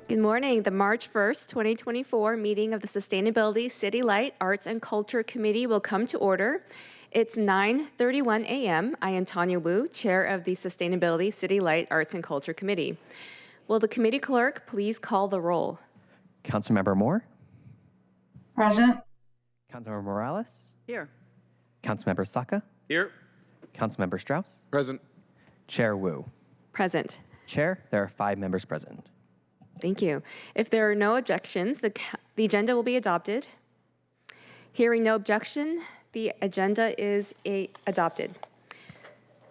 Good morning. The March 1st, 2024 meeting of the Sustainability City Light Arts and Culture Committee will come to order. It's 9:31 a.m. I am Tanya Wu, Chair of the Sustainability City Light Arts and Culture Committee. Will the committee clerk please call the roll? Councilmember Moore? Present. Councilmember Morales? Here. Councilmember Saka? Here. Councilmember Strauss? Present. Chair Wu? Present. Chair, there are 5 members present. Thank you. If there are no objections, the agenda will be adopted. Hearing no objection, the agenda is adopted.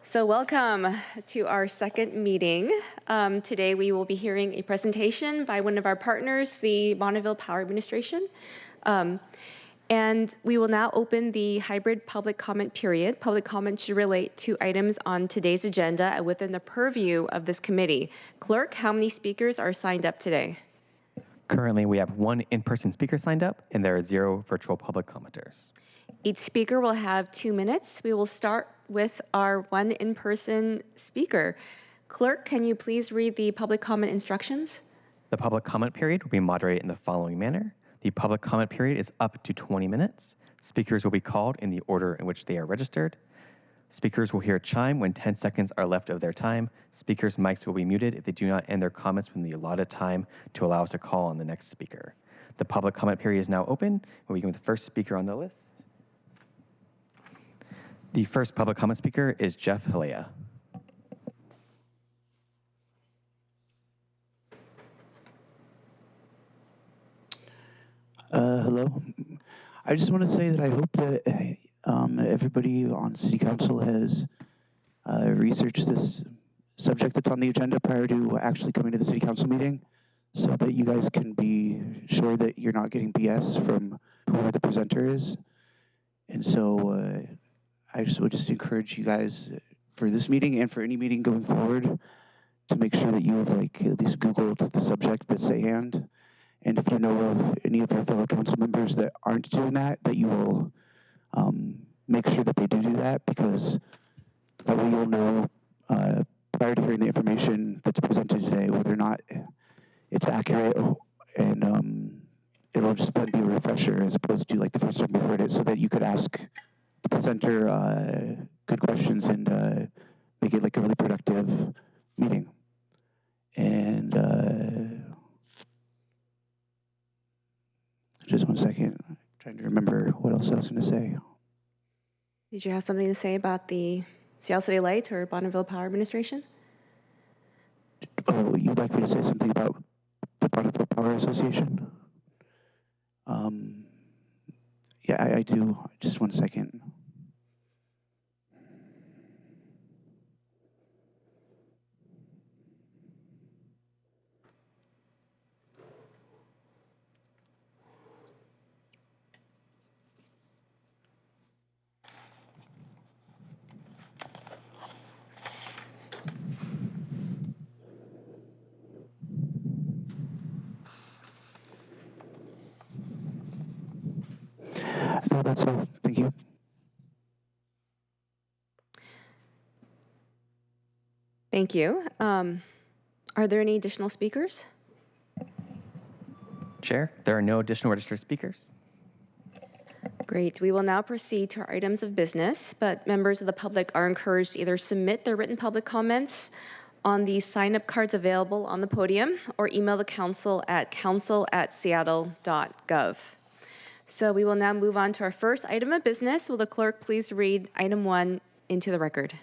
So welcome to our second meeting. Today we will be hearing a presentation by one of our partners, the Bonneville Power Administration. And we will now open the hybrid public comment period. Public comment should relate to items on today's agenda within the purview of this committee. Clerk, how many speakers are signed up today? Currently, we have 1 in-person speaker signed up, and there are 0 virtual public commenters. Each speaker will have 2 minutes. We will start with our 1 in-person speaker. Clerk, can you please read the public comment instructions? The public comment period will be moderated in the following manner. The public comment period is up to 20 minutes. Speakers will be called in the order in which they are registered. Speakers will hear a chime when 10 seconds are left of their time. Speakers' mics will be muted if they do not end their comments within the allotted time to allow us to call on the next speaker. The public comment period is now open. We'll begin with the first speaker on the list. The first public comment speaker is Jeff Hilea. Hello. I just want to say that I hope that everybody on City Council has researched this subject that's on the agenda prior to actually coming to the City Council meeting, so that you guys can be sure that you're not getting BS from whoever the presenter is. And so I would just encourage you guys for this meeting and for any meeting going forward to make sure that you have at least Googled the subject that's at hand. And if you know of any of our fellow council members that aren't doing that, that you will make sure that they do that, because that way you'll know prior to hearing the information that's presented today whether or not it's accurate, and it'll just be a refresher as opposed to like the first time you've heard it, so that you could ask the presenter good questions and make it like a really productive meeting. And just 1 second, I'm trying to remember what else I was going to say. Did you have something to say about the Seattle City Light or Bonneville Power Administration? Oh, you'd like me to say something about the Bonneville Power Association? Yeah, I do. Just 1 second. No, that's all. Thank you. Thank you. Are there any additional speakers? Chair, there are no additional registered speakers. Great. We will now proceed to our items of business, but members of the public are encouraged to either submit their written public comments on the sign-up cards available on the podium or email the council at council@seattle.gov. So we will now move on to our first item of business. Will the clerk please read item 1 into the record?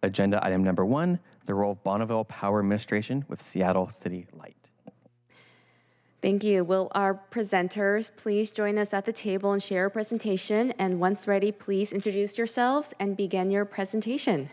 Agenda item number 1, the role of Bonneville Power Administration with Seattle City Light. Thank you. Will our presenters please join us at the table and share a presentation? And once ready, please introduce yourselves and begin your presentation.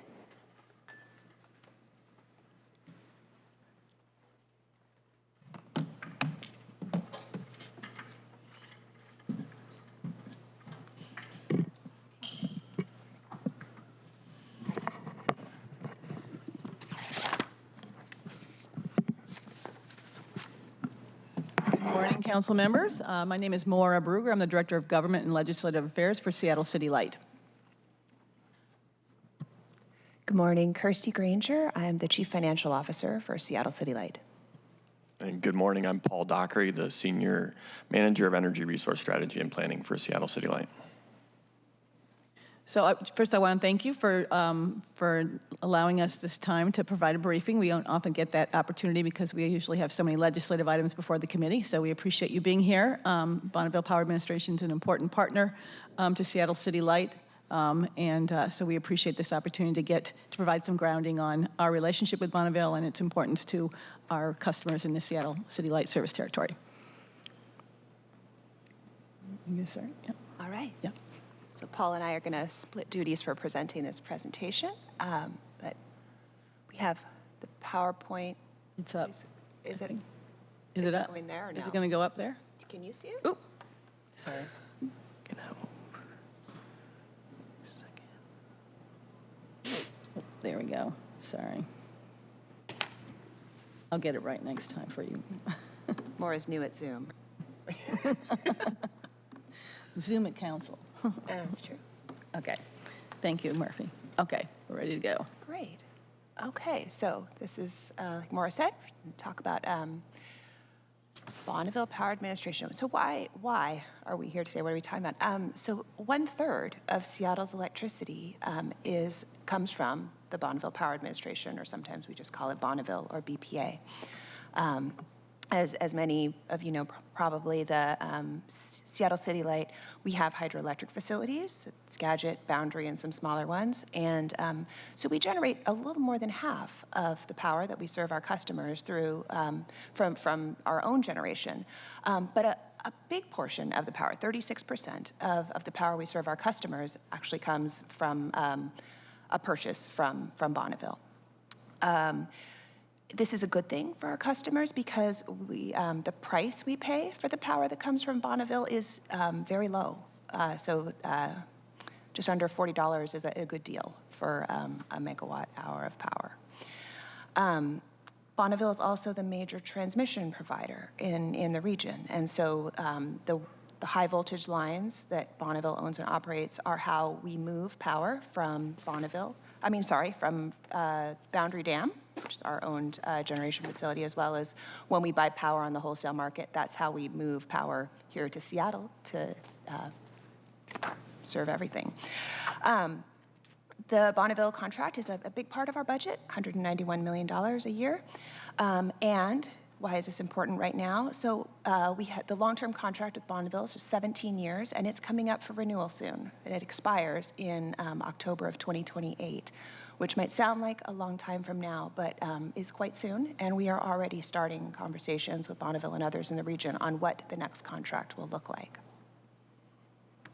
Good morning, council members. My name is Maura Brugger. I'm the Director of Government and Legislative Affairs for Seattle City Light. Good morning, Kirsty Granger. I am the Chief Financial Officer for Seattle City Light. And good morning. I'm Paul Dockery, the Senior Manager of Energy Resource Strategy and Planning for Seattle City Light. So first, I want to thank you for allowing us this time to provide a briefing. We don't often get that opportunity because we usually have so many legislative items before the committee. So we appreciate you being here. Bonneville Power Administration is an important partner to Seattle City Light. So we appreciate this opportunity to provide some grounding on our relationship with Bonneville and its importance to our customers in the Seattle City Light service territory. You start? Yeah. All right. Yeah. So Paul and I are going to split duties for presenting this presentation. But we have the PowerPoint. It's up. Is it up? going there or no? Is it going to go up there? Can you see it? Oop. Sorry. There we go. Sorry. I'll get it right next time for you. Maura's new at Zoom. Zoom at council. That's true. Okay. Thank you, Murphy. Okay, we're ready to go. Great. Okay, so this is, like Maura said, talk about Bonneville Power Administration. So why are we here today? What are we talking about? So 1/3 of Seattle's electricity comes from the Bonneville Power Administration, or sometimes we just call it Bonneville or BPA. As many of you know, probably the Seattle City Light, we have hydroelectric facilities, Skagit, Boundary, and some smaller ones. And so we generate a little more than half of the power that we serve our customers through from our own generation. But a big portion of the power, 36% of the power we serve our customers, actually comes from a purchase from Bonneville. This is a good thing for our customers because the price we pay for the power that comes from Bonneville is very low. So just under $40 is a good deal for a megawatt hour of power. Bonneville is also the major transmission provider in the region. And so the high voltage lines that Bonneville owns and operates are how we move power from from Boundary Dam, which is our owned generation facility, as well as when we buy power on the wholesale market. That's how we move power here to Seattle to serve everything. The Bonneville contract is a big part of our budget, $191 million a year. And why is this important right now? So we had the long-term contract with Bonneville is 17 years, and it's coming up for renewal soon. And it expires in October of 2028, which might sound like a long time from now, but is quite soon. And we are already starting conversations with Bonneville and others in the region on what the next contract will look like.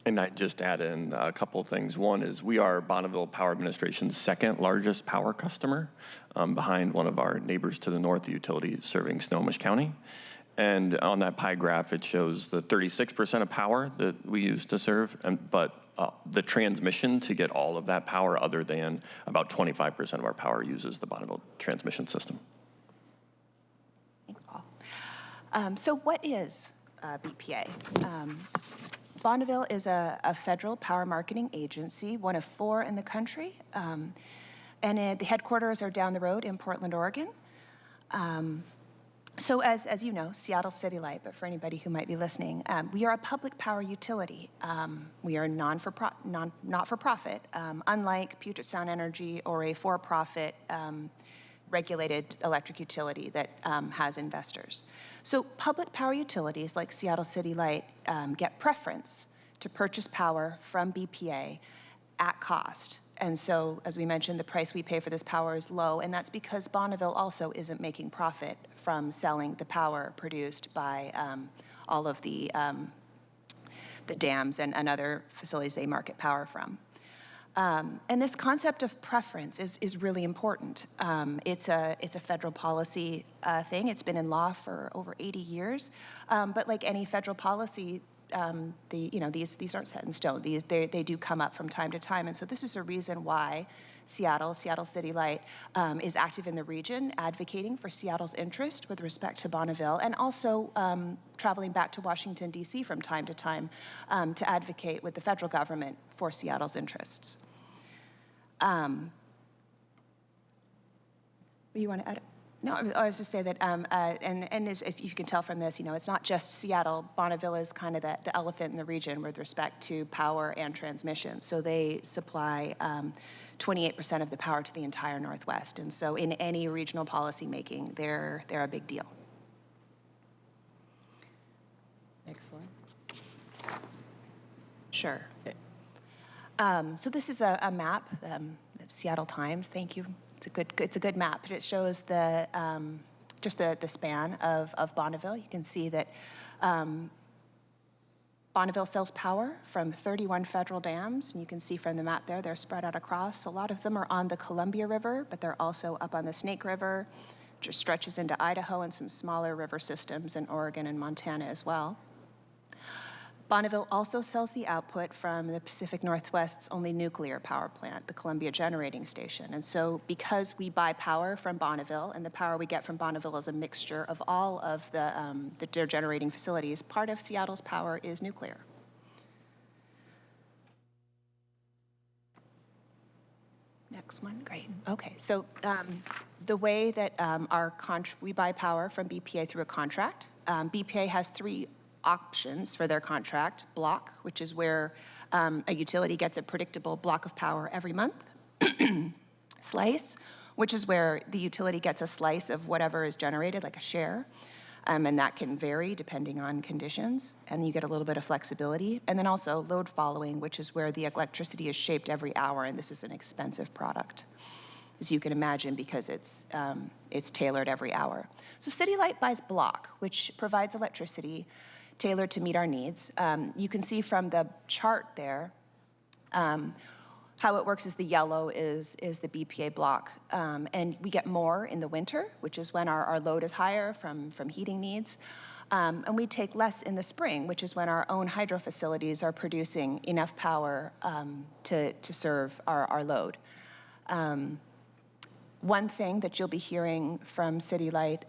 And I'd just add in a couple of things. One is we are Bonneville Power Administration's second largest power customer, behind one of our neighbors to the north, the utility serving Snohomish County. And on that pie graph, it shows the 36% of power that we use to serve, but the transmission to get all of that power, other than about 25% of our power, uses the Bonneville transmission system. Thanks, Paul. So what is BPA? Bonneville is a federal power marketing agency, one of 4 in the country. And the headquarters are down the road in Portland, Oregon. So as you know, Seattle City Light, but for anybody who might be listening, we are a public power utility. We are not for profit, unlike Puget Sound Energy or a for-profit regulated electric utility that has investors. So public power utilities like Seattle City Light get preference to purchase power from BPA at cost. And so, as we mentioned, the price we pay for this power is low, and that's because Bonneville also isn't making profit from selling the power produced by all of the dams and other facilities they market power from. And this concept of preference is really important. It's a federal policy thing. It's been in law for over 80 years. But like any federal policy, these aren't set in stone. They do come up from time to time. And so this is a reason why Seattle City Light is active in the region, advocating for Seattle's interest with respect to Bonneville, and also traveling back to Washington, D.C. from time to time to advocate with the federal government for Seattle's interests. You want to add? No, I was just say that, and if you can tell from this, it's not just Seattle. Bonneville is kind of the elephant in the region with respect to power and transmission. So they supply 28% of the power to the entire Northwest. And so in any regional policy making, they're a big deal. Excellent. Sure. Okay. So this is a map, Seattle Times. Thank you. It's a good map. It shows the just the span of Bonneville. You can see that Bonneville sells power from 31 federal dams, and you can see from the map there, they're spread out across. A lot of them are on the Columbia River, but they're also up on the Snake River, which stretches into Idaho, and some smaller river systems in Oregon and Montana as well. Bonneville also sells the output from the Pacific Northwest's only nuclear power plant, the Columbia Generating Station. And so because we buy power from Bonneville, and the power we get from Bonneville is a mixture of all of their generating facilities, part of Seattle's power is nuclear. Next one, great. Okay, so the way that we buy power from BPA through a contract, BPA has three options for their contract: block, which is where a utility gets a predictable block of power every month; slice, which is where the utility gets a slice of whatever is generated, like a share, and that can vary depending on conditions, and you get a little bit of flexibility. And then also load following, which is where the electricity is shaped every hour, and this is an expensive product, as you can imagine, because it's tailored every hour. So City Light buys block, which provides electricity tailored to meet our needs. You can see from the chart there how it works is the yellow is the BPA block. And we get more in the winter, which is when our load is higher from heating needs. And we take less in the spring, which is when our own hydro facilities are producing enough power to serve our load. One thing that you'll be hearing from City Light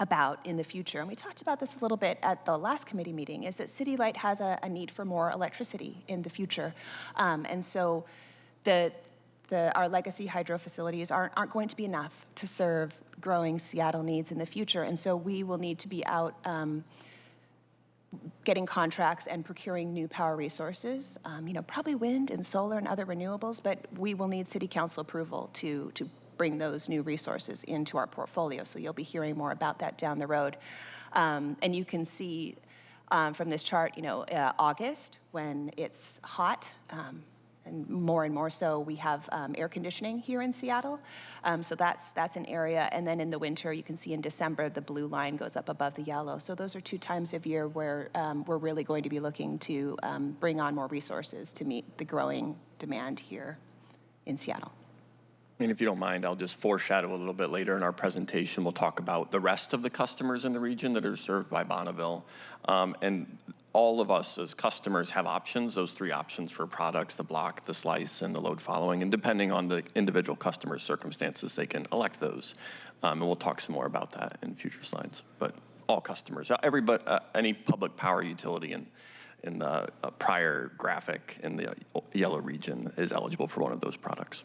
about in the future, and we talked about this a little bit at the last committee meeting, is that City Light has a need for more electricity in the future. And so our legacy hydro facilities aren't going to be enough to serve growing Seattle needs in the future. And so we will need to be out getting contracts and procuring new power resources, probably wind and solar and other renewables, but we will need city council approval to bring those new resources into our portfolio. So you'll be hearing more about that down the road. And you can see from this chart, August, when it's hot, and more so, we have air conditioning here in Seattle. So that's an area. And then in the winter, you can see in December, the blue line goes up above the yellow. So those are 2 times of year where we're really going to be looking to bring on more resources to meet the growing demand here in Seattle. And if you don't mind, I'll just foreshadow a little bit later in our presentation. We'll talk about the rest of the customers in the region that are served by Bonneville. And all of us as customers have options, those 3 options for products: the block, the slice, and the load following. And depending on the individual customer's circumstances, they can elect those. And we'll talk some more about that in future slides. But all customers, any public power utility in the prior graphic in the yellow region is eligible for one of those products.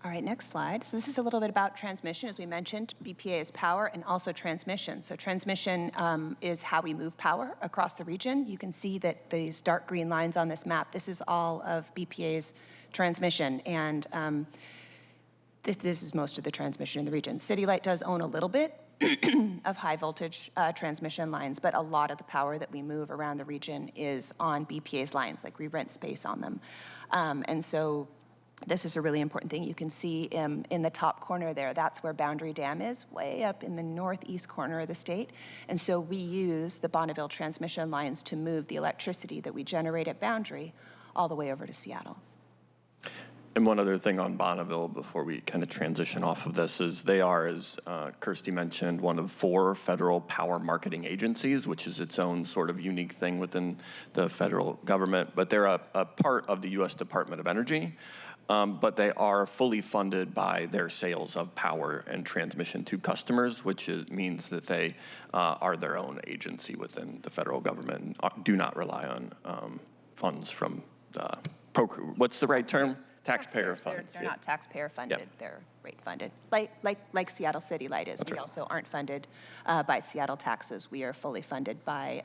All right, next slide. So this is a little bit about transmission. As we mentioned, BPA is power and also transmission. So transmission is how we move power across the region. You can see that these dark green lines on this map, this is all of BPA's transmission. And this is most of the transmission in the region. City Light does own a little bit of high voltage transmission lines, but a lot of the power that we move around the region is on BPA's lines, like we rent space on them. And so this is a really important thing. You can see in the top corner there, that's where Boundary Dam is, way up in the northeast corner of the state. And so we use the Bonneville transmission lines to move the electricity that we generate at Boundary all the way over to Seattle. And one other thing on Bonneville before we kind of transition off of this is they are, as Kirsty mentioned, one of 4 federal power marketing agencies, which is its own sort of unique thing within the federal government. But they're a part of the U.S. Department of Energy. But they are fully funded by their sales of power and transmission to customers, which means that they are their own agency within the federal government and do not rely on funds from the what's the right term? Taxpayer Taxpayers, funds. They're yeah. not taxpayer funded, they're rate funded. Like Seattle City Light is. We also aren't funded by Seattle taxes. We are fully funded by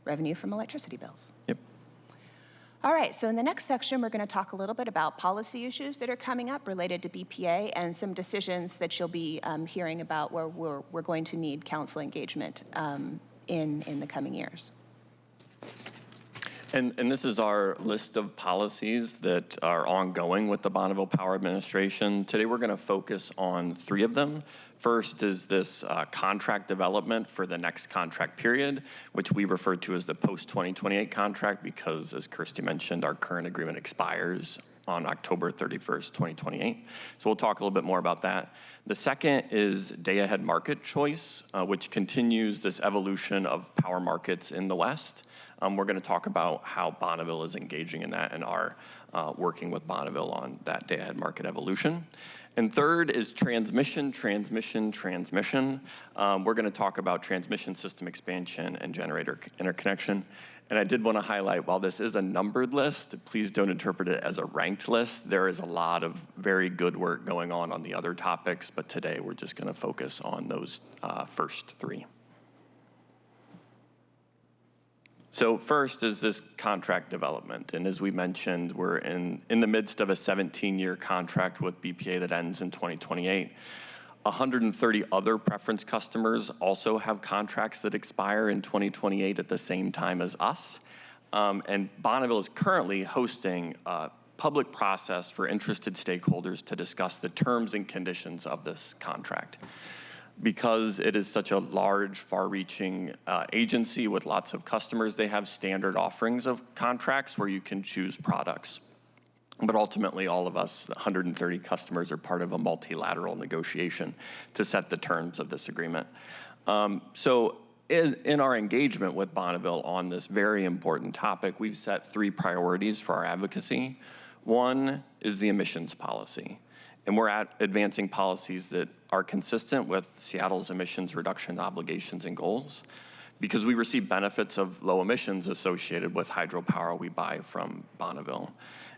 revenue from electricity bills. Yep. All right, so in the next section, we're going to talk a little bit about policy issues that are coming up related to BPA and some decisions that you'll be hearing about where we're going to need council engagement in the coming years. And this is our list of policies that are ongoing with the Bonneville Power Administration. Today we're going to focus on 3 of them. First is this contract development for the next contract period, which we refer to as the post-2028 contract because, as Kirsty mentioned, our current agreement expires on October 31st, 2028. So we'll talk a little bit more about that. The second is day-ahead market choice, which continues this evolution of power markets in the West. We're going to talk about how Bonneville is engaging in that and are working with Bonneville on that day-ahead market evolution. And third is transmission. We're going to talk about transmission system expansion and generator interconnection. And I did want to highlight, while this is a numbered list, please don't interpret it as a ranked list. There is a lot of very good work going on the other topics, but today we're just going to focus on those first 3. So first is this contract development. And as we mentioned, we're in the midst of a 17-year contract with BPA that ends in 2028. 130 other preference customers also have contracts that expire in 2028 at the same time as us. And Bonneville is currently hosting a public process for interested stakeholders to discuss the terms and conditions of this contract. Because it is such a large, far-reaching agency with lots of customers, they have standard offerings of contracts where you can choose products. But ultimately, all of us, 130 customers, are part of a multilateral negotiation to set the terms of this agreement. So in our engagement with Bonneville on this very important topic, we've set 3 priorities for our advocacy. One is the emissions policy. And we're advancing policies that are consistent with Seattle's emissions reduction obligations and goals because we receive benefits of low emissions associated with hydropower we buy from Bonneville.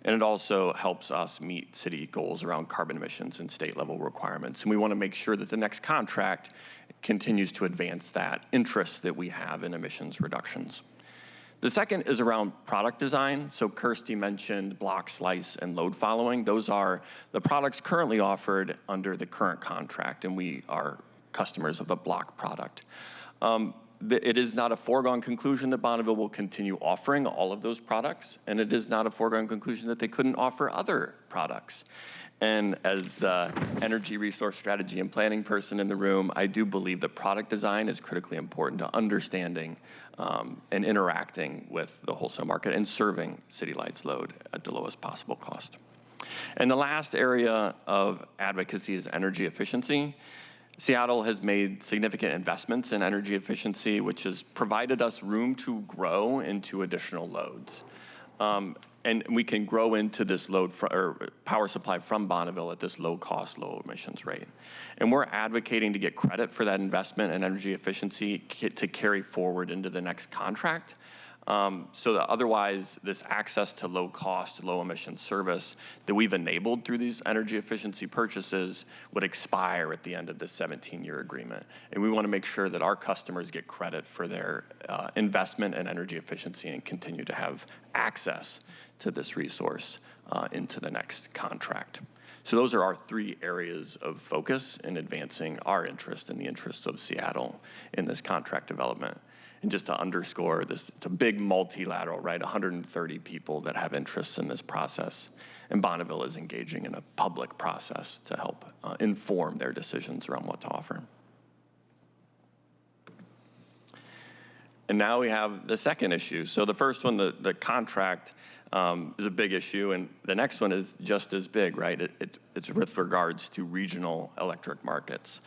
And it also helps us meet city goals around carbon emissions and state level requirements. And we want to make sure that the next contract continues to advance that interest that we have in emissions reductions. The second is around product design. So Kirsty mentioned block, slice, and load following. Those are the products currently offered under the current contract, and we are customers of the block product. It is not a foregone conclusion that Bonneville will continue offering all of those products, and it is not a foregone conclusion that they couldn't offer other products. And as the energy resource strategy and planning person in the room, I do believe that product design is critically important to understanding and interacting with the wholesale market and serving City Light's load at the lowest possible cost. And the last area of advocacy is energy efficiency. Seattle has made significant investments in energy efficiency, which has provided us room to grow into additional loads. And we can grow into this load or power supply from Bonneville at this low cost, low emissions rate. And we're advocating to get credit for that investment in energy efficiency to carry forward into the next contract. So that otherwise this access to low cost, low emission service that we've enabled through these energy efficiency purchases would expire at the end of this 17-year agreement. And we want to make sure that our customers get credit for their investment in energy efficiency and continue to have access to this resource into the next contract. So those are our 3 areas of focus in advancing our interest and the interests of Seattle in this contract development. And just to underscore this, it's a big multilateral, right? 130 people that have interests in this process. And Bonneville is engaging in a public process to help inform their decisions around what to offer. And now we have the second issue. So the first one, the contract, is a big issue, and the next one is just as big, right? It's with regards to regional electric markets.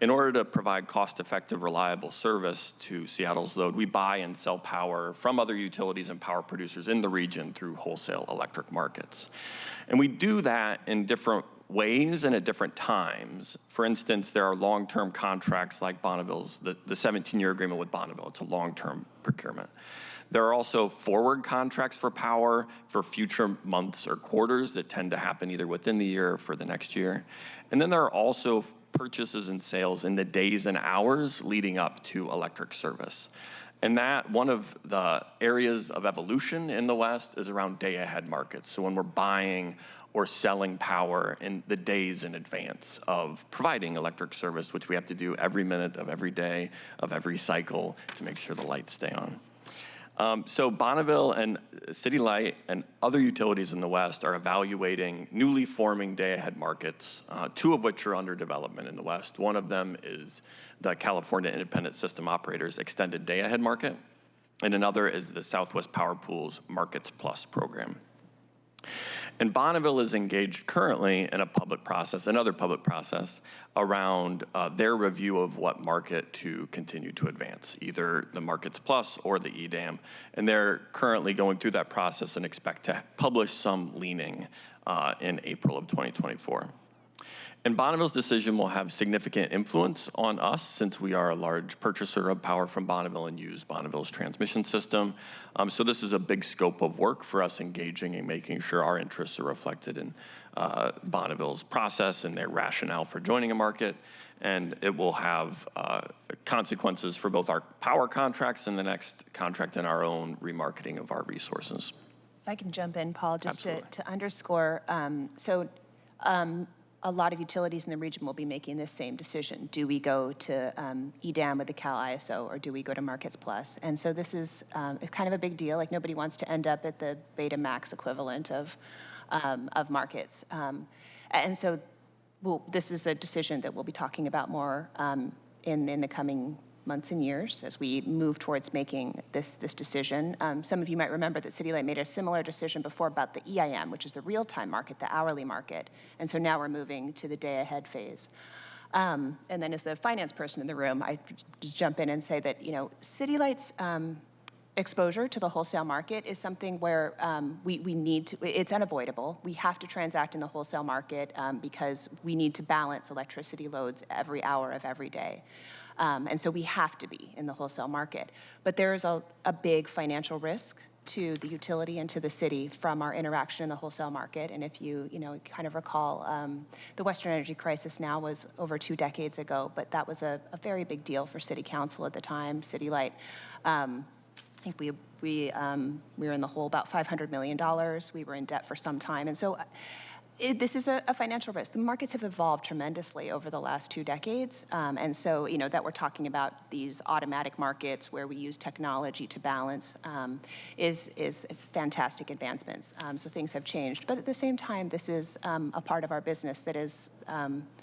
In order to provide cost-effective, reliable service to Seattle's load, we buy and sell power from other utilities and power producers in the region through wholesale electric markets. And we do that in different ways and at different times. For instance, there are long-term contracts like Bonneville's, the 17-year agreement with Bonneville. It's a long-term procurement. There are also forward contracts for power for future months or quarters that tend to happen either within the year or for the next year. And then there are also purchases and sales in the days and hours leading up to electric service. And that one of the areas of evolution in the West is around day-ahead markets. So when we're buying or selling power in the days in advance of providing electric service, which we have to do every minute of every day of every cycle to make sure the lights stay on. So Bonneville and City Light and other utilities in the West are evaluating newly forming day-ahead markets, two of which are under development in the West. One of them is the California Independent System Operators Extended Day-Ahead Market, and another is the Southwest Power Pool's Markets Plus program. And Bonneville is engaged currently in another public process around their review of what market to continue to advance, either the Markets Plus or the EDAM. And they're currently going through that process and expect to publish some leaning in April of 2024. And Bonneville's decision will have significant influence on us since we are a large purchaser of power from Bonneville and use Bonneville's transmission system. So this is a big scope of work for us engaging and making sure our interests are reflected in Bonneville's process and their rationale for joining a market. And it will have consequences for both our power contracts and the next contract and our own remarketing of our resources. If I can jump in, Paul, just Absolutely. to underscore, a lot of utilities in the region will be making this same decision. Do we go to EDAM with the Cal ISO, or do we go to Markets Plus? And so this is kind of a big deal. Like, nobody wants to end up at the beta max equivalent of markets. And so this is a decision that we'll be talking about more in the coming months and years as we move towards making this decision. Some of you might remember that City Light made a similar decision before about the EIM, which is the real-time market, the hourly market. And so now we're moving to the day-ahead phase. And then as the finance person in the room, I just jump in and say that, City Light's exposure to the wholesale market is something where we need to, it's unavoidable. We have to transact in the wholesale market because we need to balance electricity loads every hour of every day. And so we have to be in the wholesale market. But there is a big financial risk to the utility and to the city from our interaction in the wholesale market. And if you kind of recall, the Western energy crisis now was over 2 decades ago, but that was a very big deal for City Council at the time, City Light. I think we were in the hole about $500 million. We were in debt for some time. And so this is a financial risk. The markets have evolved tremendously over the last 2 decades. And so, that we're talking about these automatic markets where we use technology to balance is fantastic advancements. So things have changed. But at the same time, this is a part of our business that is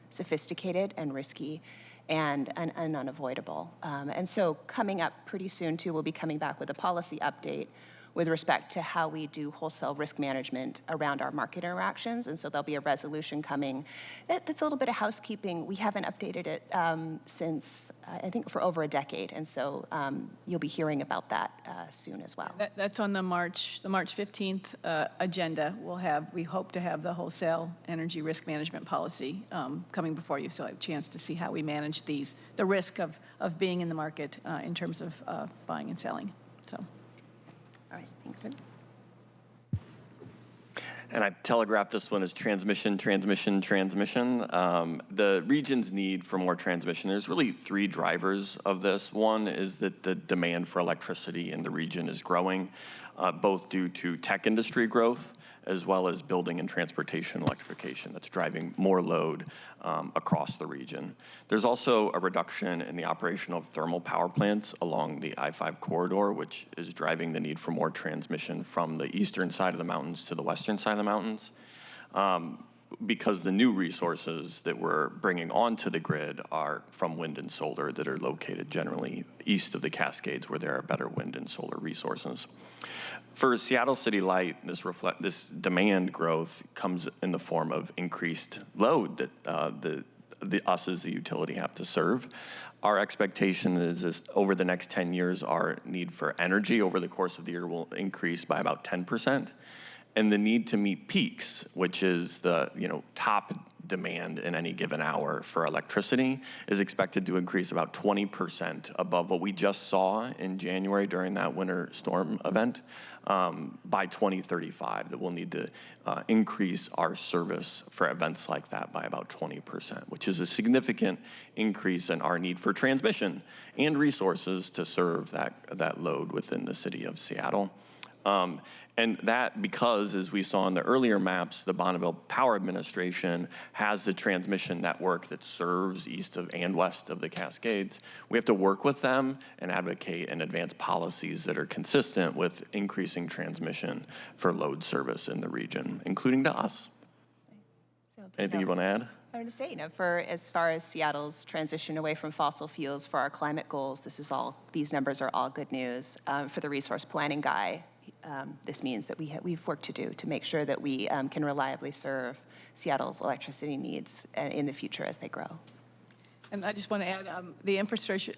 sophisticated and risky and unavoidable. And so coming up pretty soon, too, we'll be coming back with a policy update with respect to how we do wholesale risk management around our market interactions. And so there'll be a resolution coming. That's a little bit of housekeeping. We haven't updated it since, I think, for over a decade. And so you'll be hearing about that soon as well. That's on the March 15th agenda. We hope to have the wholesale energy risk management policy coming before you, so I have a chance to see how we manage the risk of being in the market in terms of buying and selling. So. All right, thanks. And I telegraphed this one as transmission. The region's need for more transmission, there's really 3 drivers of this. One is that the demand for electricity in the region is growing, both due to tech industry growth as well as building and transportation electrification that's driving more load across the region. There's also a reduction in the operation of thermal power plants along the I-5 corridor, which is driving the need for more transmission from the eastern side of the mountains to the western side of the mountains. Because the new resources that we're bringing onto the grid are from wind and solar that are located generally east of the Cascades, where there are better wind and solar resources. For Seattle City Light, this demand growth comes in the form of increased load that us as the utility have to serve. Our expectation is over the next 10 years, our need for energy over the course of the year will increase by about 10%. And the need to meet peaks, which is the top demand in any given hour for electricity is expected to increase about 20% above what we just saw in January during that winter storm event. By 2035, that we'll need to increase our service for events like that by about 20%, which is a significant increase in our need for transmission and resources to serve that load within the city of Seattle. And that because, as we saw in the earlier maps, the Bonneville Power Administration has the transmission network that serves east of and west of the Cascades. We have to work with them and advocate and advance policies that are consistent with increasing transmission for load service in the region, including to us. Anything you want to add? I want to say, for as far as Seattle's transition away from fossil fuels for our climate goals, these numbers are all good news. For the resource planning guy, this means that we've work to do to make sure that we can reliably serve Seattle's electricity needs in the future as they grow. And I just want to add, the Infrastructure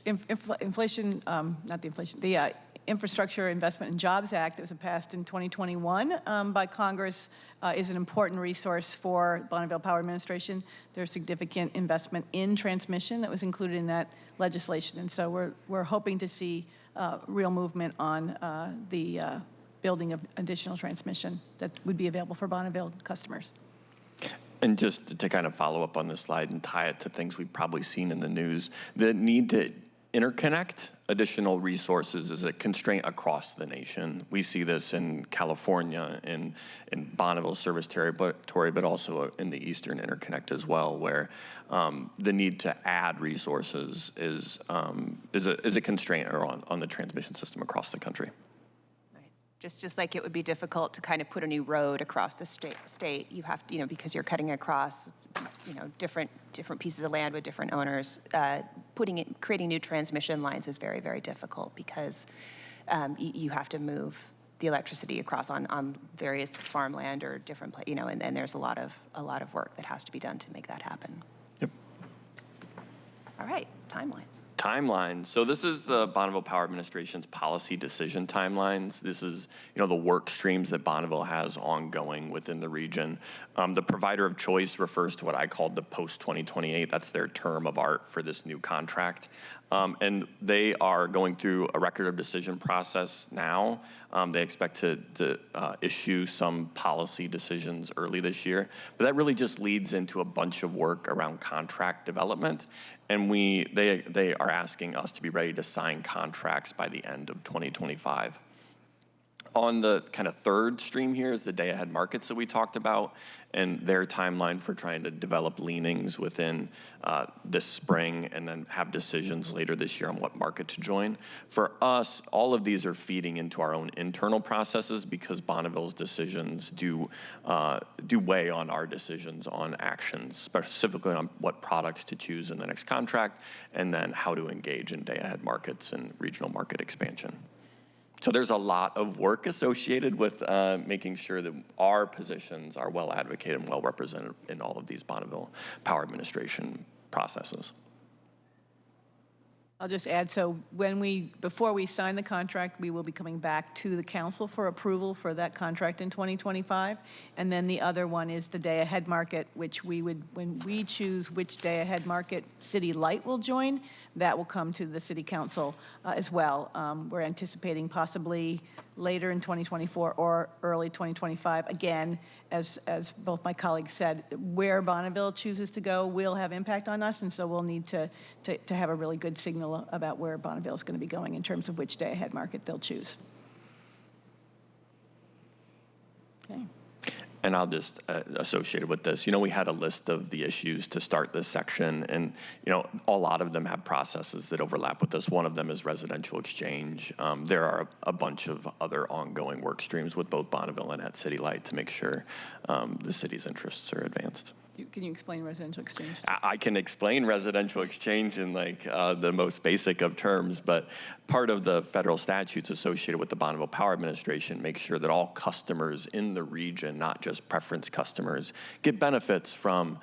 Investment and Jobs Act that was passed in 2021 by Congress is an important resource for Bonneville Power Administration. There's significant investment in transmission that was included in that legislation, and so we're hoping to see real movement on the building of additional transmission that would be available for Bonneville customers. And just to kind of follow up on this slide and tie it to things we've probably seen in the news, the need to interconnect additional resources is a constraint across the nation. We see this in California, in Bonneville service territory, but also in the Eastern Interconnect as well, where the need to add resources is a constraint on the transmission system across the country. Just like it would be difficult to kind of put a new road across the state, you have to, because you're cutting across, different pieces of land with different owners. Creating new transmission lines is very, very difficult because you have to move the electricity across on various farmland or different, and there's a lot of work that has to be done to make that happen. Yep. All right, timelines. Timelines. So this is the Bonneville Power Administration's policy decision timelines. This is, the work streams that Bonneville has ongoing within the region. The provider of choice refers to what I called the post-2028. That's their term of art for this new contract. And they are going through a record of decision process now. They expect to issue some policy decisions early this year. But that really just leads into a bunch of work around contract development. And they are asking us to be ready to sign contracts by the end of 2025. On the kind of third stream here is the day-ahead markets that we talked about and their timeline for trying to develop leanings within this spring and then have decisions later this year on what market to join. For us, all of these are feeding into our own internal processes because Bonneville's decisions do weigh on our decisions on actions, specifically on what products to choose in the next contract and then how to engage in day-ahead markets and regional market expansion. So there's a lot of work associated with making sure that our positions are well advocated and well represented in all of these Bonneville Power Administration processes. I'll just add, so before we sign the contract, we will be coming back to the council for approval for that contract in 2025. And then the other one is the day-ahead market, which when we choose which day-ahead market City Light will join, that will come to the city council as well. We're anticipating possibly later in 2024 or early 2025. Again, as both my colleagues said, where Bonneville chooses to go will have impact on us, and so we'll need to have a really good signal about where Bonneville is going to be going in terms of which day-ahead market they'll choose. Okay. And I'll just associated with this, we had a list of the issues to start this section, and a lot of them have processes that overlap with this. One of them is residential exchange. There are a bunch of other ongoing work streams with both Bonneville and at City Light to make sure the city's interests are advanced. Can you explain residential exchange? I can explain residential exchange in the most basic of terms, but part of the federal statutes associated with the Bonneville Power Administration make sure that all customers in the region, not just preference customers, get benefits from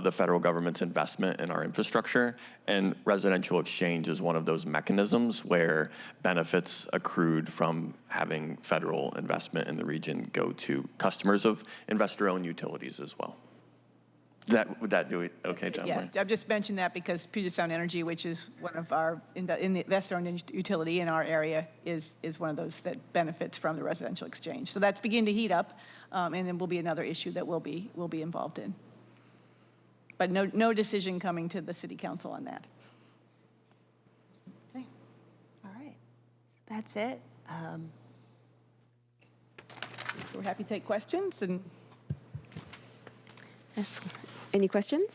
the federal government's investment in our infrastructure. And residential exchange is one of those mechanisms where benefits accrued from having federal investment in the region go to customers of investor-owned utilities as well. Would that do it? Okay, John. Yes, I've just mentioned that because Puget Sound Energy, which is one of our, in the investor-owned utility in our area, is one of those that benefits from the residential exchange. So that's beginning to heat up, and then will be another issue that we'll be involved in. But no decision coming to the city council on that. Okay. All right, that's it. So we're happy to take questions and. Yes. Any questions?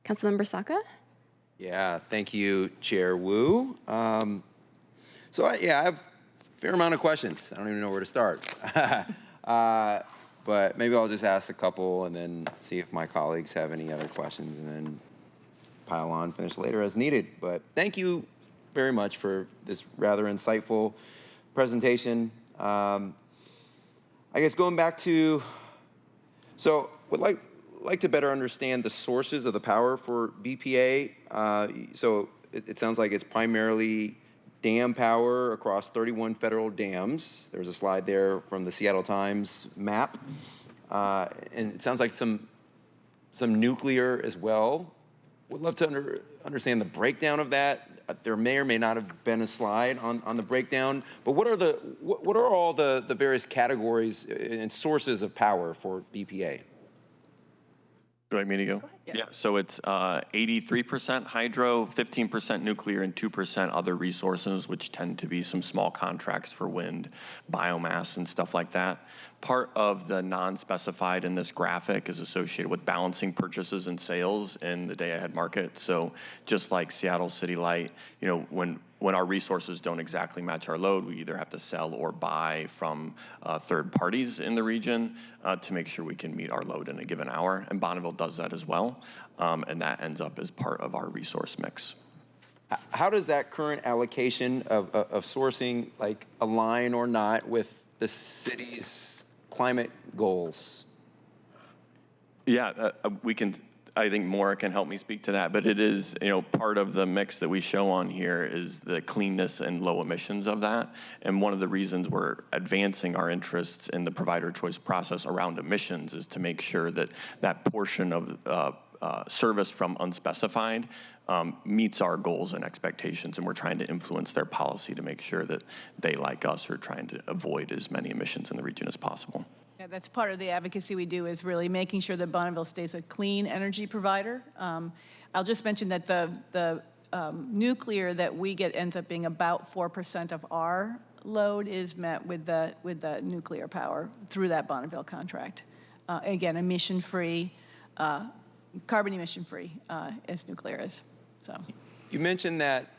Councilmember Saka? Yeah, thank you, Chair Wu. I have a fair amount of questions. I don't even know where to start. But maybe I'll just ask a couple and then see if my colleagues have any other questions and then pile on, finish later as needed. But thank you very much for this rather insightful presentation. I guess going back to, would like to better understand the sources of the power for BPA. It sounds like it's primarily dam power across 31 federal dams. There's a slide there from the Seattle Times map. And it sounds like some nuclear as well. Would love to understand the breakdown of that. There may or may not have been a slide on the breakdown, but what are all the various categories and sources of power for BPA? Do you want me to go? Yeah, so it's 83% hydro, 15% nuclear, and 2% other resources, which tend to be some small contracts for wind, biomass, and stuff like that. Part of the non-specified in this graphic is associated with balancing purchases and sales in the day-ahead market. So just like Seattle City Light, when our resources don't exactly match our load, we either have to sell or buy from third parties in the region to make sure we can meet our load in a given hour. And Bonneville does that as well, and that ends up as part of our resource mix. How does that current allocation of sourcing align or not with the city's climate goals? Yeah, I think Maura can help me speak to that, but it is, part of the mix that we show on here is the cleanness and low emissions of that. And one of the reasons we're advancing our interests in the provider choice process around emissions is to make sure that that portion of service from unspecified meets our goals and expectations, and we're trying to influence their policy to make sure that they, like us, are trying to avoid as many emissions in the region as possible. Yeah, that's part of the advocacy we do, is really making sure that Bonneville stays a clean energy provider. I'll just mention that the nuclear that we get ends up being about 4% of our load is met with the nuclear power through that Bonneville contract. Again, emission-free, carbon emission-free as nuclear is. So you mentioned that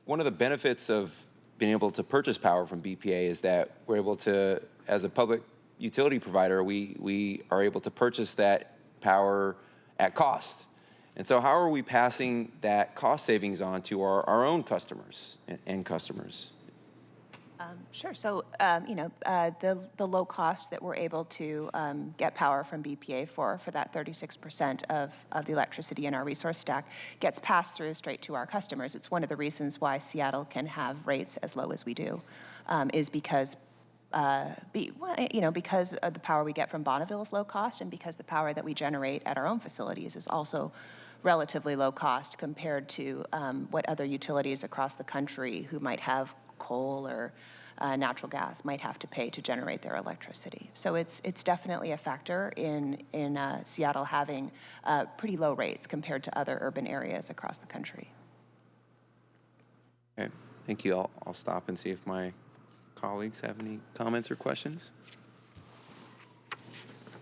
one of the benefits of being able to purchase power from BPA is that we're able to, as a public utility provider, we are able to purchase that power at cost. And so how are we passing that cost savings on to our own customers and end customers? Sure. So, the low cost that we're able to get power from BPA for that 36% of the electricity in our resource stack gets passed through straight to our customers. It's one of the reasons why Seattle can have rates as low as we do, is because because of the power we get from Bonneville is low cost, and because the power that we generate at our own facilities is also relatively low cost compared to what other utilities across the country who might have coal or natural gas might have to pay to generate their electricity. So it's definitely a factor in Seattle having pretty low rates compared to other urban areas across the country. Okay, thank you. I'll stop and see if my colleagues have any comments or questions.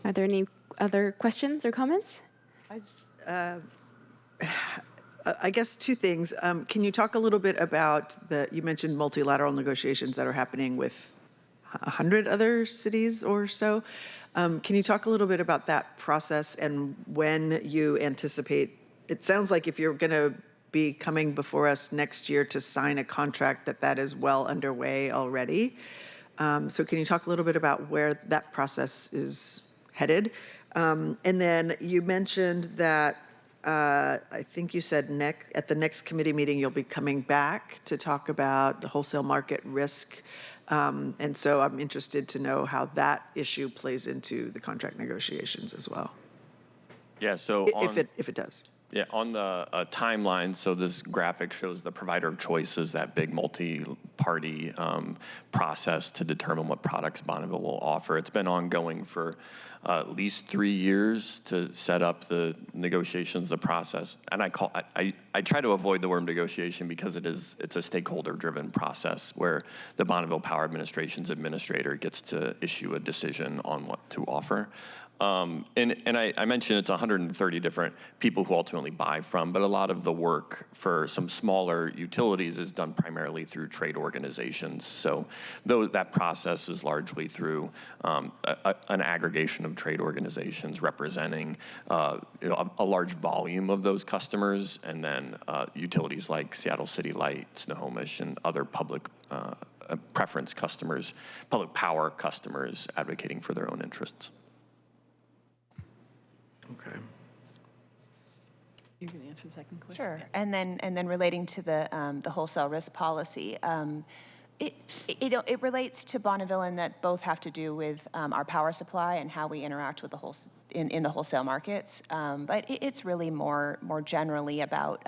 Are there any other questions or comments? I guess two things. Can you talk a little bit about you mentioned multilateral negotiations that are happening with 100 other cities or so. Can you talk a little bit about that process and when you anticipate, it sounds like if you're going to be coming before us next year to sign a contract that is well underway already. So can you talk a little bit about where that process is headed? And then you mentioned that I think you said at the next committee meeting, you'll be coming back to talk about the wholesale market risk And so I'm interested to know how that issue plays into the contract negotiations as well, Yeah, so if it does. Yeah, on the timeline, so this graphic shows the provider of choice is that big multi-party process to determine what products Bonneville will offer. It's been ongoing for at least 3 years to set up the negotiations, the process. And I try to avoid the word negotiation because it's a stakeholder-driven process where the Bonneville Power Administration's administrator gets to issue a decision on what to offer. And I mentioned it's 130 different people who ultimately buy from, but a lot of the work for some smaller utilities is done primarily through trade organizations. So that process is largely through an aggregation of trade organizations representing a large volume of those customers, and then utilities like Seattle City Light, Snohomish, and other public preference customers, public power customers advocating for their own interests. Okay. You can answer the second question. Sure. And then relating to the wholesale risk policy, it relates to Bonneville in that both have to do with our power supply and how we interact with in the wholesale markets. But it's really more generally about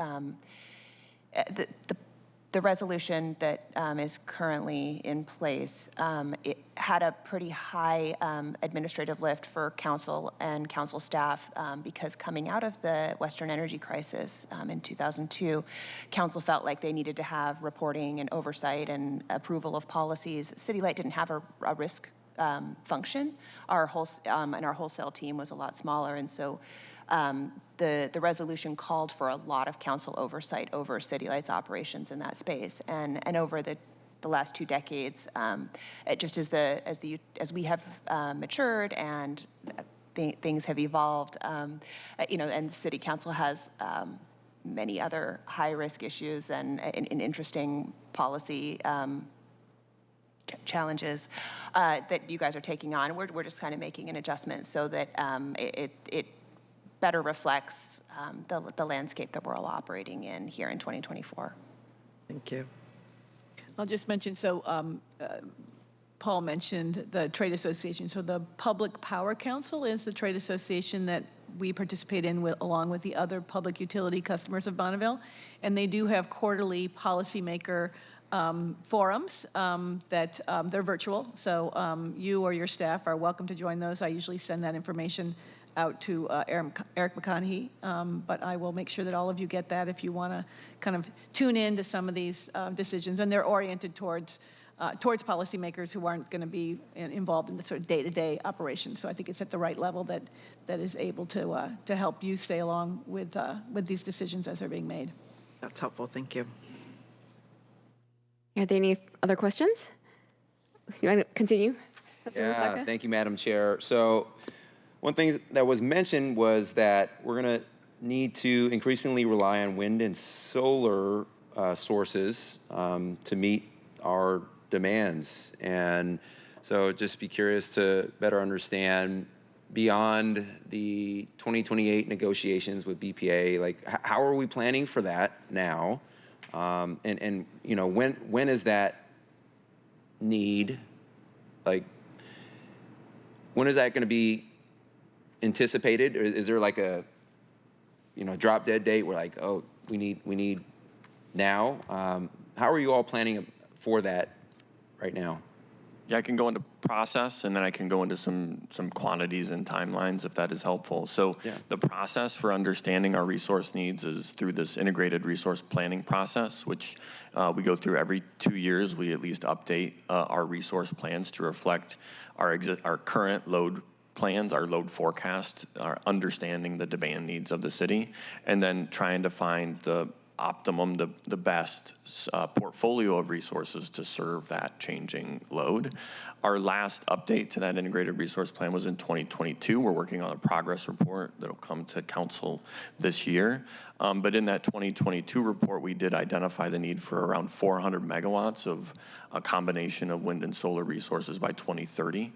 the resolution that is currently in place. It had a pretty high administrative lift for council and council staff because coming out of the Western energy crisis in 2002, council felt like they needed to have reporting and oversight and approval of policies. City Light didn't have a risk function. Our wholesale team was a lot smaller, and so the resolution called for a lot of council oversight over City Light's operations in that space, and over the last 2 decades, just as we have matured and things have evolved, and City Council has many other high-risk issues and interesting policy challenges that you guys are taking on. We're just kind of making an adjustment so that it better reflects the landscape that we're all operating in here in 2024. Thank you. I'll just mention, so Paul mentioned the trade association. So the Public Power Council is the trade association that we participate in along with the other public utility customers of Bonneville. And they do have quarterly policymaker forums that they're virtual. So you or your staff are welcome to join those. I usually send that information out to Eric McConaughey, but I will make sure that all of you get that if you want to kind of tune in to some of these decisions, and they're oriented towards policymakers who aren't going to be involved in the sort of day-to-day operations. So I think it's at the right level that is able to help you stay along with these decisions as they're being made. That's helpful. Thank you. Are there any other questions? You want to continue? Yeah, thank you, Madam Chair. So one thing that was mentioned was that we're going to need to increasingly rely on wind and solar sources to meet our demands. And so just be curious to better understand beyond the 2028 negotiations with BPA, like how are we planning for that now? And you know, when is that need, like, when is that going to be anticipated? Or is there like a, drop dead date where like, oh, we need now? How are you all planning for that right now? Yeah, I can go into process, and then I can go into some quantities and timelines if that is helpful. So the process for understanding our resource needs is through this integrated resource planning process, which we go through every 2 years. We at least update our resource plans to reflect our current load plans, our load forecast, our understanding the demand needs of the city, and then trying to find the optimum, the best portfolio of resources to serve that changing load. Our last update to that integrated resource plan was in 2022. We're working on a progress report that'll come to council this year. But in that 2022 report, we did identify the need for around 400 megawatts of a combination of wind and solar resources by 2030.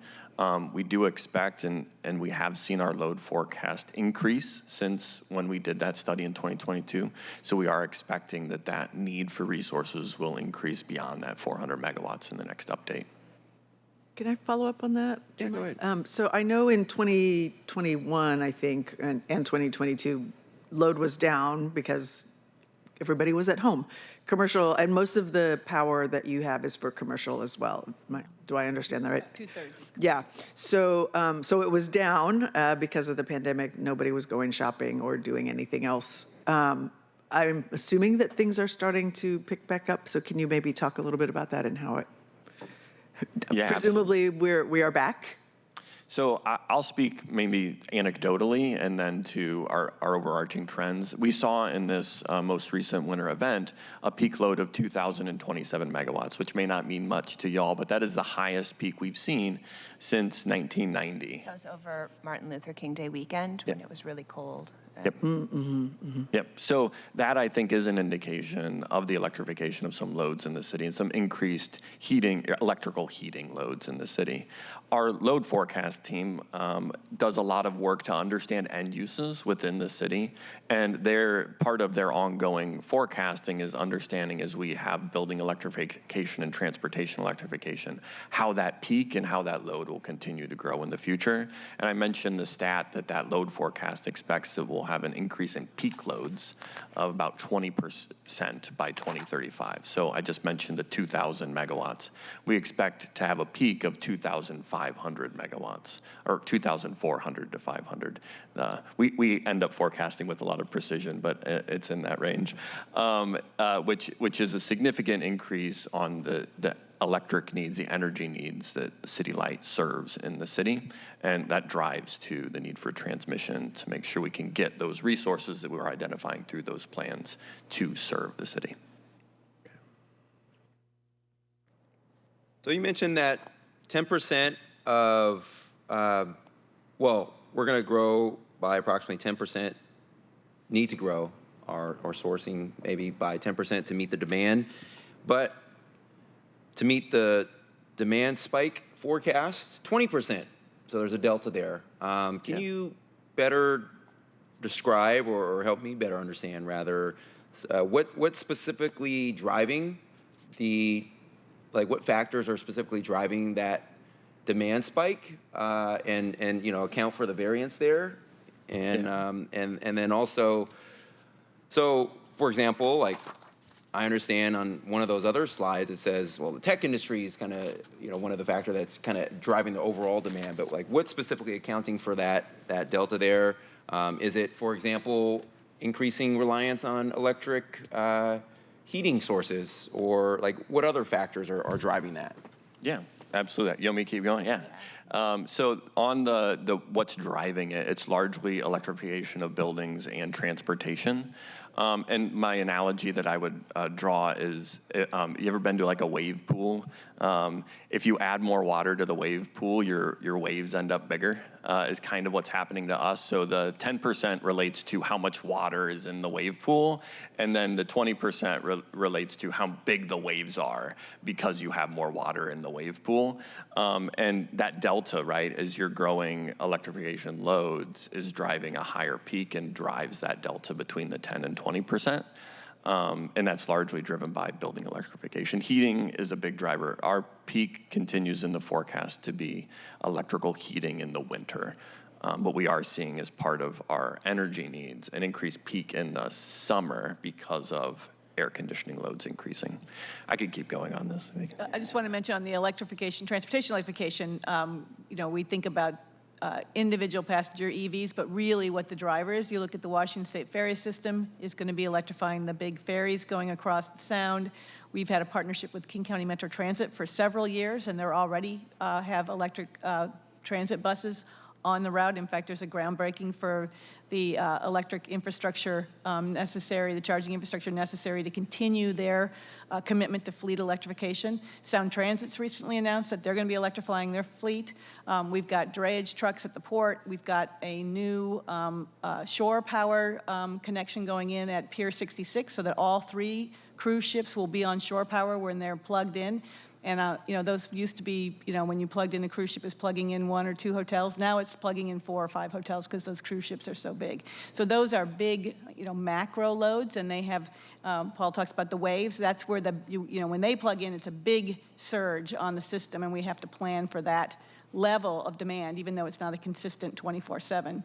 We do expect, and we have seen our load forecast increase since when we did that study in 2022. So we are expecting that need for resources will increase beyond that 400 megawatts in the next update. Can I follow up on that? Yeah, go ahead. So I know in 2021, I think, and 2022, load was down because everybody was at home. Commercial, and most of the power that you have is for commercial as well. Do I understand that right? 2/3. Yeah. So, so it was down because of the pandemic. Nobody was going shopping or doing anything else. I'm assuming that things are starting to pick back up. So can you maybe talk a little bit about that and how it? Yeah, Presumably we are back. So I'll speak maybe anecdotally and then to our overarching trends. We saw in this most recent winter event a peak load of 2,027 megawatts, which may not mean much to y'all, but that is the highest peak we've seen since 1990. That was over Martin Luther King Day weekend when it was really cold. Yep. Yep. So that, I think, is an indication of the electrification of some loads in the city and some increased electrical heating loads in the city. Our load forecast team does a lot of work to understand end uses within the city, and part of their ongoing forecasting is understanding, as we have building electrification and transportation electrification, how that peak and how that load will continue to grow in the future. And I mentioned the stat that load forecast expects that we'll have an increase in peak loads of about 20% by 2035. So I just mentioned the 2,000 megawatts. We expect to have a peak of 2,500 megawatts, or 2,400 to 500. We end up forecasting with a lot of precision, but it's in that range, which is a significant increase on the electric needs, the energy needs that City Light serves in the city, and that drives to the need for transmission to make sure we can get those resources that we were identifying through those plans to serve the city. So you mentioned that 10% of, well, we're going to grow by approximately 10%, need to grow our sourcing maybe by 10% to meet the demand, but to meet the demand spike forecast, 20%. So there's a delta there. Can you better describe or help me better understand, rather, what's specifically driving what factors are specifically driving that demand spike, and account for the variance there, and then also, so for example, I understand on one of those other slides it says, well, the tech industry is kind of, one of the factors that's kind of driving the overall demand, but what's specifically accounting for that delta there? Is it, for example, increasing reliance on electric heating sources, or what other factors are driving that? Yeah, absolutely. You want me to keep going? Yeah. So on the what's driving it, it's largely electrification of buildings and transportation. And my analogy that I would draw is, you ever been to a wave pool? If you add more water to the wave pool, your waves end up bigger, is kind of what's happening to us. So the 10% relates to how much water is in the wave pool, and then the 20% relates to how big the waves are because you have more water in the wave pool. And that delta, right, as you're growing electrification loads, is driving a higher peak and drives that delta between the 10 and 20%. And that's largely driven by building electrification. Heating is a big driver. Our peak continues in the forecast to be electrical heating in the winter. But we are seeing, as part of our energy needs, an increased peak in the summer because of air conditioning loads increasing. I could keep going on this. I just want to mention on the electrification, transportation electrification, we think about individual passenger EVs, but really what the driver is, you look at the Washington State ferry system is going to be electrifying the big ferries going across the Sound. We've had a partnership with King County Metro Transit for several years, and they're already have electric transit buses on the route. In fact, there's a groundbreaking for the electric infrastructure necessary, the charging infrastructure necessary to continue their commitment to fleet electrification. Sound Transit's recently announced that they're going to be electrifying their fleet. We've got drayage trucks at the port. We've got a new shore power connection going in at Pier 66 so that all 3 cruise ships will be on shore power when they're plugged in. And, those used to be, when you plugged in a cruise ship, it's plugging in 1 or 2 hotels. Now it's plugging in 4 or 5 hotels because those cruise ships are so big. So those are big, macro loads, and they have, Paul talks about the waves. That's where when they plug in, it's a big surge on the system, and we have to plan for that level of demand, even though it's not a consistent 24/7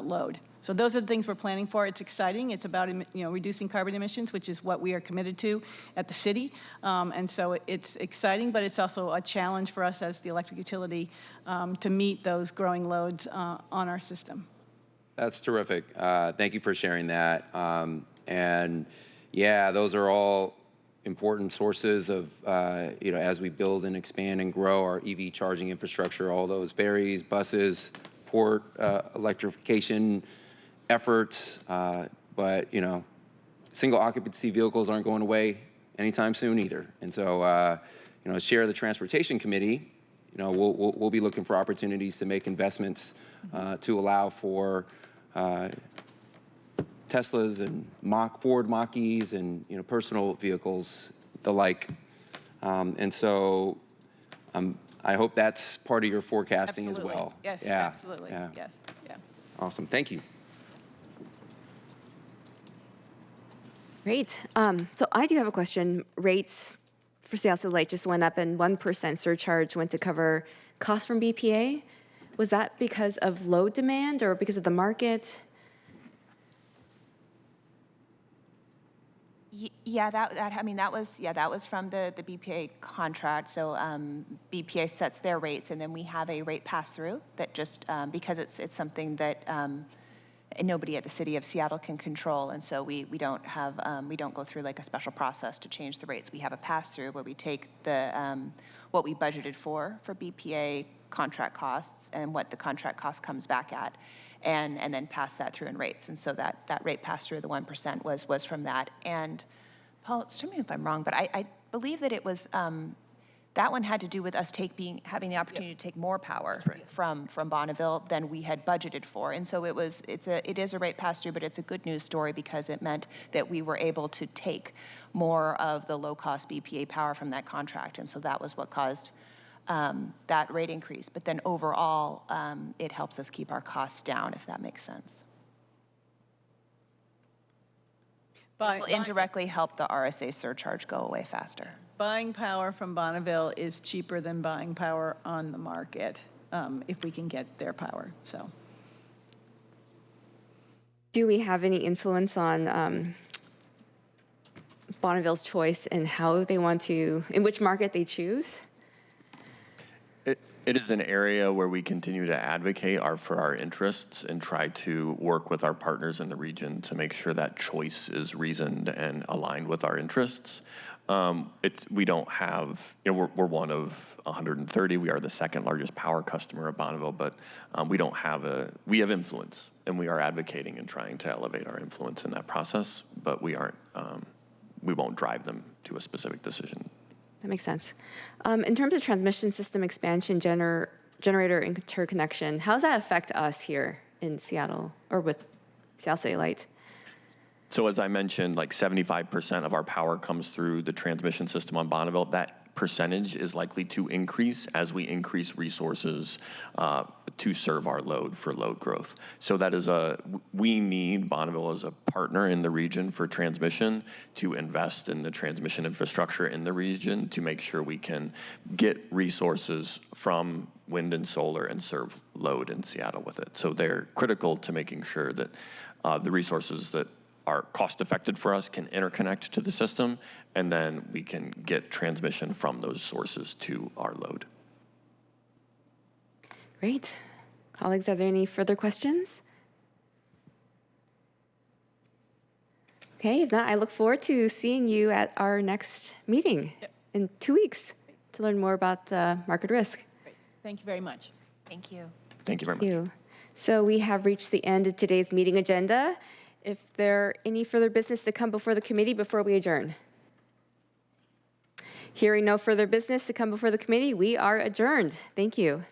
load. So those are the things we're planning for. It's exciting. It's about reducing carbon emissions, which is what we are committed to at the city. And so it's exciting, but it's also a challenge for us as the electric utility to meet those growing loads on our system. That's terrific. Thank you for sharing that. And yeah, those are all important sources of, as we build and expand and grow our EV charging infrastructure, all those ferries, buses, port electrification efforts. But, single occupancy vehicles aren't going away anytime soon either. And so, as chair of the Transportation Committee, we'll be looking for opportunities to make investments to allow for Teslas and Ford Mach-E's and personal vehicles, the like. And so I hope that's part of your forecasting Absolutely. as well. Yes, yeah. absolutely. Yeah. Yes, yeah. Awesome. Thank you. Great. So I do have a question. Rates for Seattle Light just went up, and 1% surcharge went to cover costs from BPA. Was that because of load demand or because of the market? Yeah, that was from the BPA contract. So BPA sets their rates, and then we have a rate pass-through that just, because it's something that nobody at the city of Seattle can control, and so we don't go through like a special process to change the rates. We have a pass-through where we take the what we budgeted for BPA contract costs and what the contract cost comes back at, and then pass that through in rates. And so that rate pass-through, the 1%, was from that. And Paul, tell me if I'm wrong, but I believe that it was that one had to do with us having the opportunity to take more power from Bonneville than we had budgeted for. And so it is a rate pass-through, but it's a good news story because it meant that we were able to take more of the low-cost BPA power from that contract. And so that was what caused that rate increase. But then overall, it helps us keep our costs down, if that makes sense. It will indirectly help the RSA surcharge go away faster. Buying power from Bonneville is cheaper than buying power on the market if we can get their power. So, do we have any influence on Bonneville's choice in how they want to, in which market they choose? It is an area where we continue to advocate for our interests and try to work with our partners in the region to make sure that choice is reasoned and aligned with our interests. We don't have, we're one of 130. We are the second largest power customer of Bonneville, but we have influence, and we are advocating and trying to elevate our influence in that process, but we won't drive them to a specific decision. That makes sense. In terms of transmission system expansion, generator interconnection, how does that affect us here in Seattle or with Seattle City Light? So as I mentioned, like 75% of our power comes through the transmission system on Bonneville. That percentage is likely to increase as we increase resources to serve our load for load growth. So that is we need Bonneville as a partner in the region for transmission to invest in the transmission infrastructure in the region to make sure we can get resources from wind and solar and serve load in Seattle with it. So they're critical to making sure that the resources that are cost-effective for us can interconnect to the system, and then we can get transmission from those sources to our load. Great. Colleagues, are there any further questions? Okay, if not, I look forward to seeing you at our next meeting in 2 weeks to learn more about market risk. great. Thank you very much. Thank you. Thank you very much. Thank you. So we have reached the end of today's meeting agenda. If there are any further business to come before the committee before we adjourn? Hearing no further business to come before the committee, we are adjourned. Thank you.